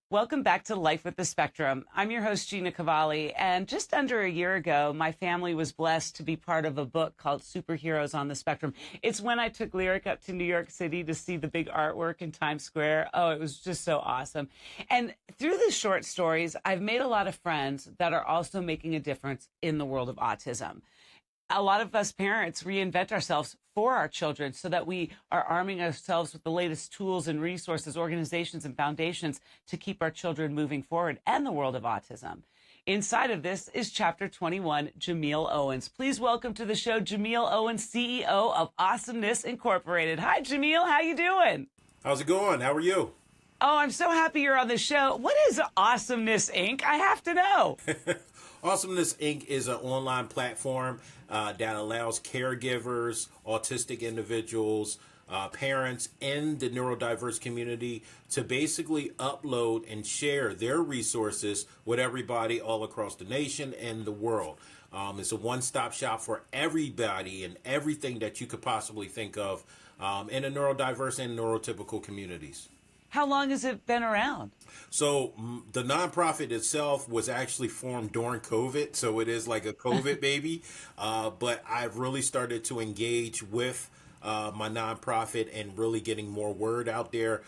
Welcome back to Life with the Spectrum. I'm your host, Gina Cavalli, and just under a year ago, my family was blessed to be part of a book called Superheroes on the Spectrum. It's when I took Lyric up to New York City to see the big artwork in Times Square. Oh, it was just so awesome. And through the short stories, I've made a lot of friends that are also making a difference in the world of autism. A lot of us parents reinvent ourselves for our children so that we are arming ourselves with the latest tools and resources, organizations and foundations to keep our children moving forward and the world of autism. Inside of this is Chapter 21, Jamiel Owens. Please welcome to the show, Jamiel Owens, CEO of Ausomeness Incorporated. Hi, Jamiel. How you doing? How's it going? How are you? Oh, I'm so happy you're on the show. What is Ausomeness Inc? I have to know. Ausomeness Inc. is an online platform that allows caregivers, autistic individuals, parents, and the neurodiverse community to basically upload and share their resources with everybody all across the nation and the world. It's a one-stop shop for everybody and everything that you could possibly think of in the neurodiverse and neurotypical communities. How long has it been around? So the nonprofit itself was actually formed during COVID, so it is like a COVID baby. But I've really started to engage with my nonprofit and really getting more word out there,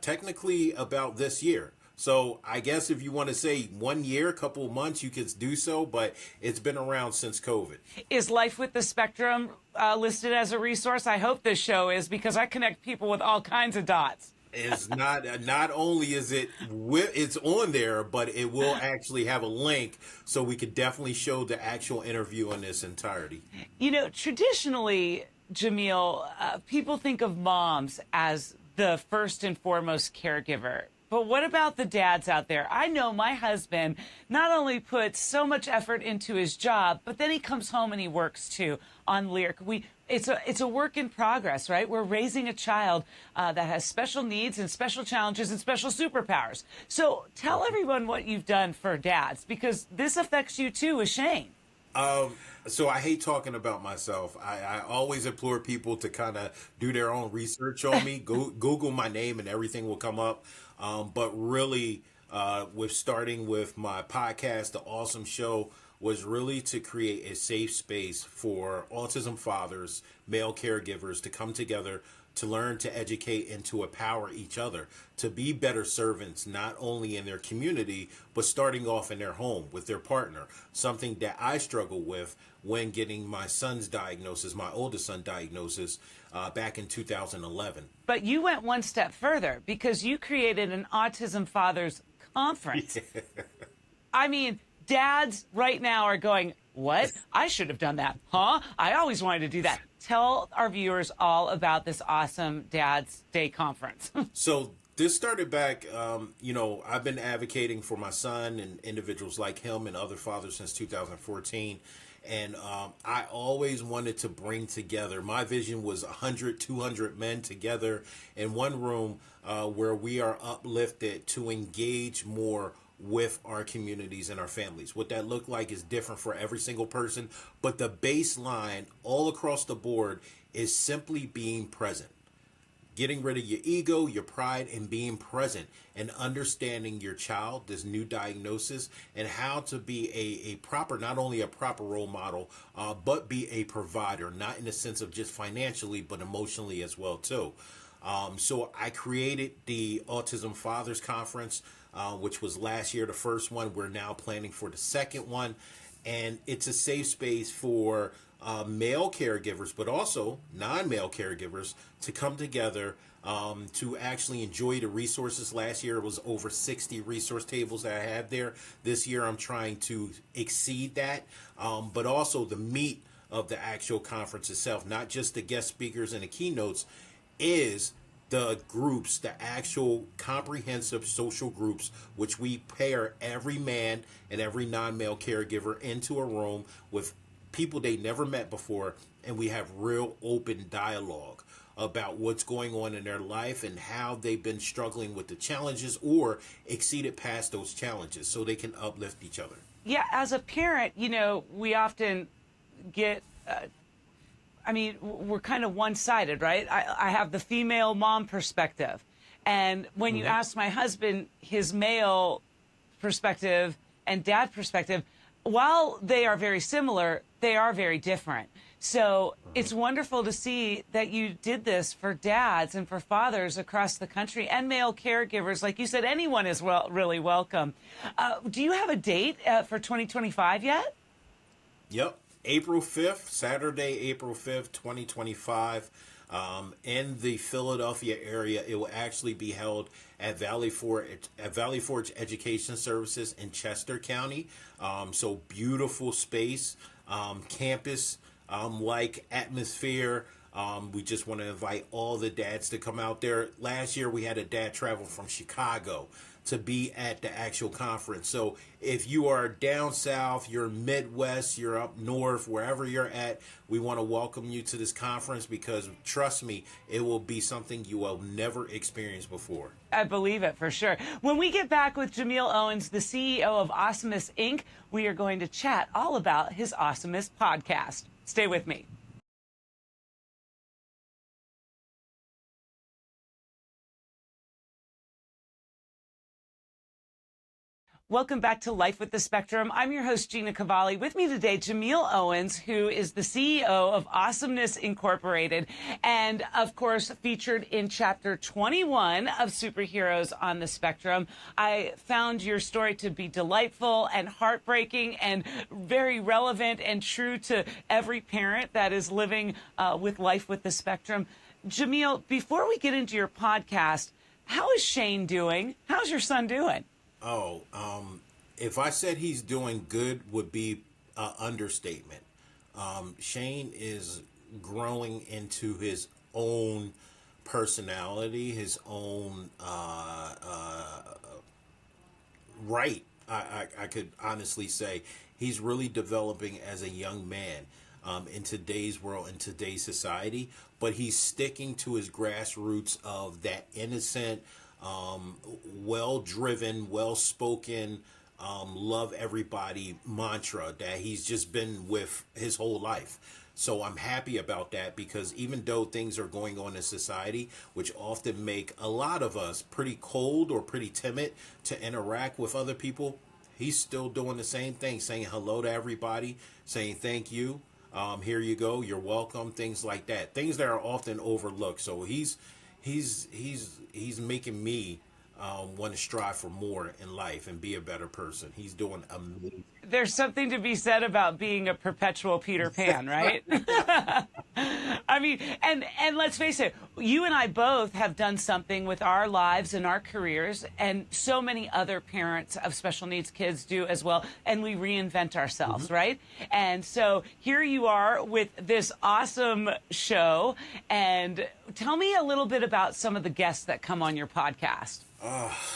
technically about this year. So I guess if you want to say 1 year, a couple of months, you could do so, but it's been around since COVID. Is Life with the Spectrum listed as a resource? I hope this show is, because I connect people with all kinds of dots. It's not only is it's on there, but it will actually have a link so we could definitely show the actual interview in its entirety. You know, traditionally, Jamiel, people think of moms as the first and foremost caregiver. But what about the dads out there? I know my husband not only puts so much effort into his job, but then he comes home and he works too on Lyric. It's a work in progress, right? We're raising a child that has special needs and special challenges and special superpowers. So tell everyone what you've done for dads, because this affects you too with Shane. So I hate talking about myself. I always implore people to kind of do their own research on me. Google my name and everything will come up. But really, with starting with my podcast, The Awesome Show, was really to create a safe space for autism fathers, male caregivers to come together to learn, to educate, and to empower each other to be better servants, not only in their community, but starting off in their home with their partner, something that I struggled with when getting my son's diagnosis, my oldest son diagnosis, back in 2011. But you went one step further because you created an Autism Fathers Conference. Yeah. I mean, dads right now are going, what? I should have done that. Huh? I always wanted to do that. Tell our viewers all about this awesome Dad's Day conference. So this started back, I've been advocating for my son and individuals like him and other fathers since 2014. And I always wanted to bring together, my vision was 100, 200 men together in one room where we are uplifted to engage more with our communities and our families. What that looked like is different for every single person, but the baseline all across the board is simply being present. Getting rid of your ego, your pride, and being present and understanding your child, this new diagnosis, and how to be a proper, not only a proper role model, but be a provider, not in the sense of just financially, but emotionally as well, too. So I created the Autism Fathers Conference, which was last year, the first one. We're now planning for the second one. And it's a safe space for male caregivers, but also non-male caregivers to come together to actually enjoy the resources. Last year, it was over 60 resource tables that I had there. This year, I'm trying to exceed that, but also the meat of the actual conference itself, not just the guest speakers and the keynotes, is the groups, the actual comprehensive social groups, which we pair every man and every non-male caregiver into a room with people they never met before, and we have real open dialogue about what's going on in their life and how they've been struggling with the challenges or exceeded past those challenges so they can uplift each other. Yeah, as a parent, we often get we're kind of one-sided, right? I have the female mom perspective. And when you asked my husband his male perspective and dad perspective, while they are very similar, they are very different. So it's wonderful to see that you did this for dads and for fathers across the country and male caregivers. Like you said, anyone is really welcome. Do you have a date for 2025 yet? Yep. April 5th, Saturday, April 5th, 2025. In the Philadelphia area, it will actually be held at Valley Forge Education Services in Chester County. So beautiful space, campus, like atmosphere. We just want to invite all the dads to come out there. Last year, we had a dad travel from Chicago to be at the actual conference. So if you are down south, you're Midwest, you're up north, wherever you're at, we want to welcome you to this conference because trust me, it will be something you will never experience before. I believe it for sure. When we get back with Jamiel Owens, the CEO of Ausomeness Inc., we are going to chat all about his Ausomeness podcast. Stay with me. Welcome back to Life with the Spectrum. I'm your host, Gina Cavalli. With me today, Jamiel Owens, who is the CEO of Ausomeness Incorporated, and of course, featured in chapter 21 of Superheroes on the Spectrum. I found your story to be delightful and heartbreaking and very relevant and true to every parent that is living with Life with the Spectrum. Jamiel, before we get into your podcast, how is Shane doing? How's your son doing? Oh, if I said he's doing good would be an understatement. Shane is growing into his own personality, his own right. I could honestly say he's really developing as a young man in today's world, in today's society, but he's sticking to his grassroots of that innocent, well-driven, well-spoken, love everybody mantra that he's just been with his whole life. So I'm happy about that because even though things are going on in society, which often make a lot of us pretty cold or pretty timid to interact with other people, he's still doing the same thing, saying hello to everybody, saying thank you, here you go, you're welcome, things like that. Things that are often overlooked. So he's making me want to strive for more in life and be a better person. He's doing amazing. There's something to be said about being a perpetual Peter Pan, right? I mean, and let's face it, you and I both have done something with our lives and our careers, and so many other parents of special needs kids do as well, and we reinvent ourselves, right? And so here you are with this awesome show, and tell me a little bit about some of the guests that come on your podcast.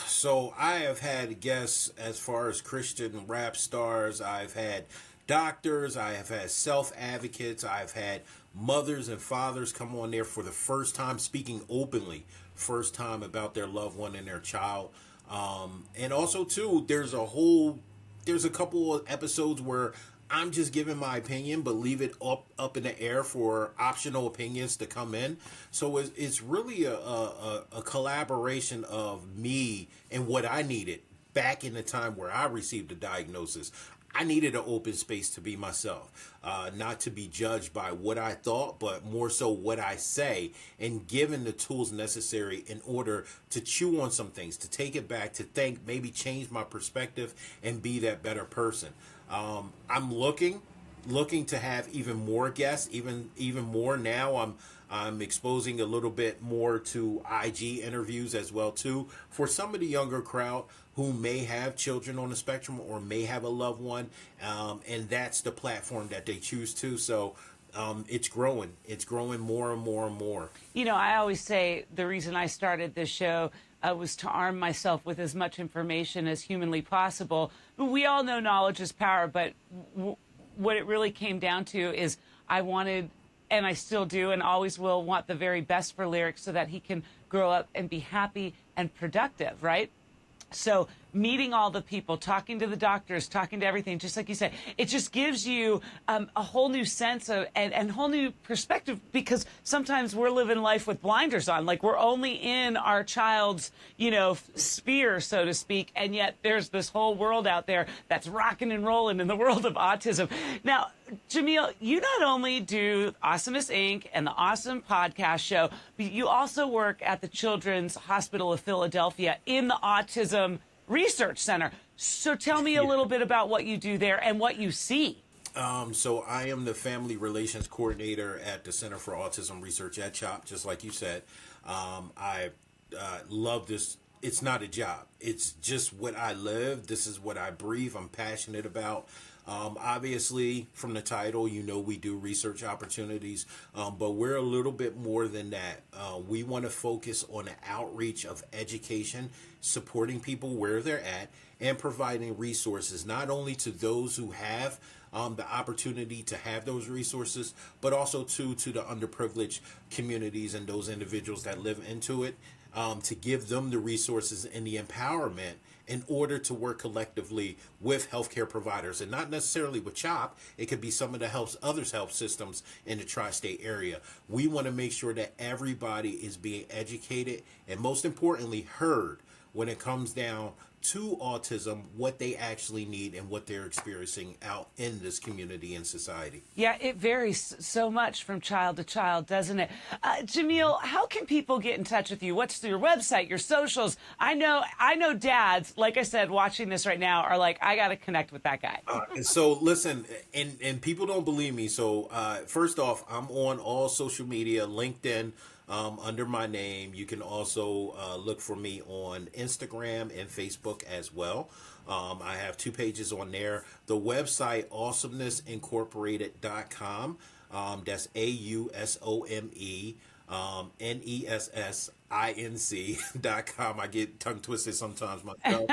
So I have had guests as far as Christian rap stars. I've had doctors. I have had self-advocates. I've had mothers and fathers come on there for the first time, speaking openly, first time about their loved one and their child. And also, too, there's a couple of episodes where I'm just giving my opinion, but leave it up in the air for optional opinions to come in. So it's really a collaboration of me and what I needed back in the time where I received a diagnosis. I needed an open space to be myself, not to be judged by what I thought, but more so what I say, and given the tools necessary in order to chew on some things, to take it back, to think, maybe change my perspective and be that better person. I'm looking to have even more guests, even more now. I'm exposing a little bit more to IG interviews as well too for some of the younger crowd who may have children on the spectrum or may have a loved one, and that's the platform that they choose to. So it's growing more and more and more. You know, I always say the reason I started this show was to arm myself with as much information as humanly possible. We all know knowledge is power, but what it really came down to is I wanted, and I still do and always will, want the very best for Lyric so that he can grow up and be happy and productive, right? So meeting all the people, talking to the doctors, talking to everything, just like you said, it just gives you a whole new sense of and whole new perspective, because sometimes we're living life with blinders on, like we're only in our child's, sphere, so to speak, and yet there's this whole world out there that's rocking and rolling in the world of autism. Now, Jamiel, you not only do Ausomeness Inc. and the Awesome podcast show, but you also work at the Children's Hospital of Philadelphia in the Autism Research Center. So tell me a little bit about what you do there and what you see. So I am the Family Relations Coordinator at the Center for Autism Research at CHOP, just like you said. I love this. It's not a job. It's just what I live. This is what I breathe. I'm passionate about. Obviously, from the title, we do research opportunities, but we're a little bit more than that. We want to focus on the outreach of education, supporting people where they're at, and providing resources, not only to those who have the opportunity to have those resources, but also to the underprivileged communities and those individuals that live into it, to give them the resources and the empowerment in order to work collectively with healthcare providers, and not necessarily with CHOP. It could be some of the other health systems in the tri-state area. We want to make sure that everybody is being educated and, most importantly, heard when it comes down to autism, what they actually need and what they're experiencing out in this community and society. Yeah, it varies so much from child to child, doesn't it? Jamiel, how can people get in touch with you? What's your website, your socials? I know dads, like I said, watching this right now are like, I got to connect with that guy. So listen, and people don't believe me. So first off, I'm on all social media, LinkedIn, under my name. You can also look for me on Instagram and Facebook as well. I have 2 pages on there. The website, AusomenessIncorporated.com. That's AUSOMENESSINC.com. I get tongue twisted sometimes myself.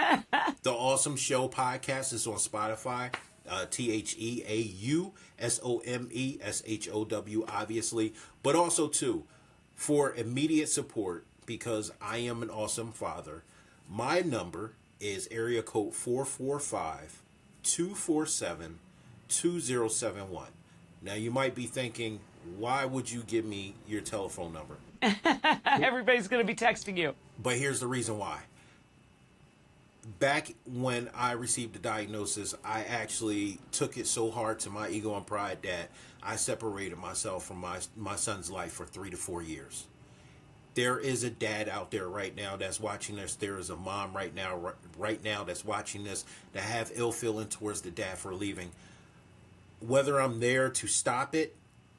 The Awesome Show podcast is on Spotify. TheAUSOMESSHOW, obviously, but also too, for immediate support, because I am an awesome father, my number is area code 445-247-2071. Now, you might be thinking, why would you give me your telephone number? Everybody's going to be texting you. But here's the reason why. Back when I received the diagnosis, I actually took it so hard to my ego and pride that I separated myself from my son's life for 3 to 4 years. There is a dad out there right now that's watching this. There is a mom right now that's watching this that have ill feeling towards the dad for leaving. Whether I'm there to stop it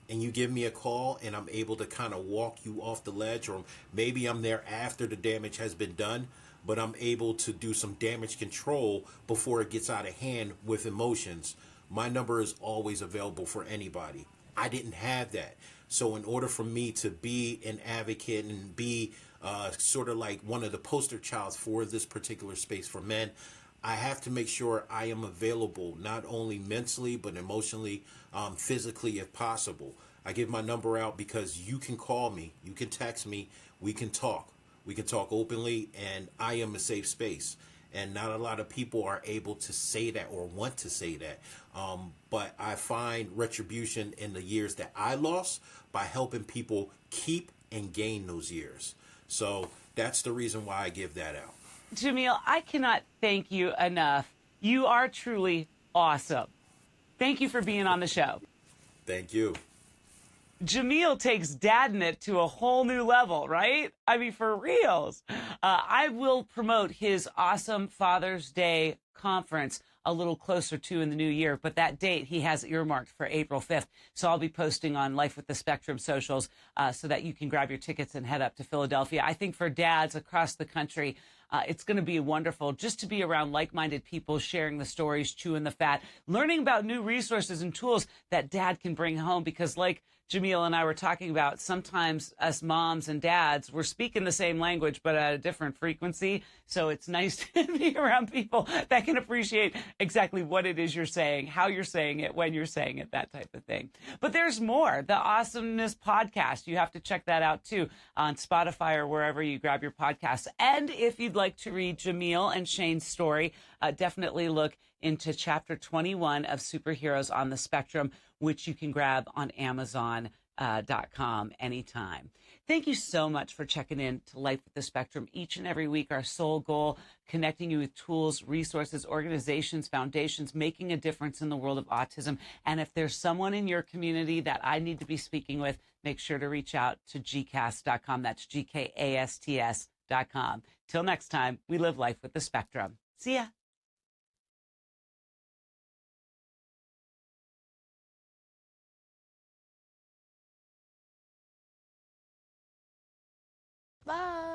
and you give me a call and I'm able to kind of walk you off the ledge, or maybe I'm there after the damage has been done, but I'm able to do some damage control before it gets out of hand with emotions, my number is always available for anybody. I didn't have that. So in order for me to be an advocate and be sort of like one of the poster childs for this particular space for men, I have to make sure I am available, not only mentally, but emotionally, physically, if possible. I give my number out because you can call me, you can text me, we can talk. We can talk openly, and I am a safe space. And not a lot of people are able to say that or want to say that. But I find retribution in the years that I lost by helping people keep and gain those years. So that's the reason why I give that out. Jamiel, I cannot thank you enough. You are truly awesome. Thank you for being on the show. Thank you. Jamiel takes Dadnit to a whole new level, right? I mean, for reals. I will promote his Awesome Father's Day conference a little closer to in the new year, but that date he has earmarked for April 5th. So I'll be posting on Life with the Spectrum socials so that you can grab your tickets and head up to Philadelphia. I think for dads across the country, it's going to be wonderful just to be around like-minded people, sharing the stories, chewing the fat, learning about new resources and tools that dad can bring home. Because like Jamiel and I were talking about, sometimes us moms and dads, we're speaking the same language, but at a different frequency. So it's nice to be around people that can appreciate exactly what it is you're saying, how you're saying it, when you're saying it, that type of thing. But there's more. The Awesomeness podcast, you have to check that out too on Spotify or wherever you grab your podcasts. And if you'd like to read Jamiel and Shane's story, definitely look into chapter 21 of Superheroes on the Spectrum, which you can grab on Amazon.com anytime. Thank you so much for checking in to Life with the Spectrum each and every week. Our sole goal, connecting you with tools, resources, organizations, foundations, making a difference in the world of autism. And if there's someone in your community that I need to be speaking with, make sure to reach out to gcast.com. That's GKASTS.com. Till next time, we live life with the Spectrum. See ya. Bye.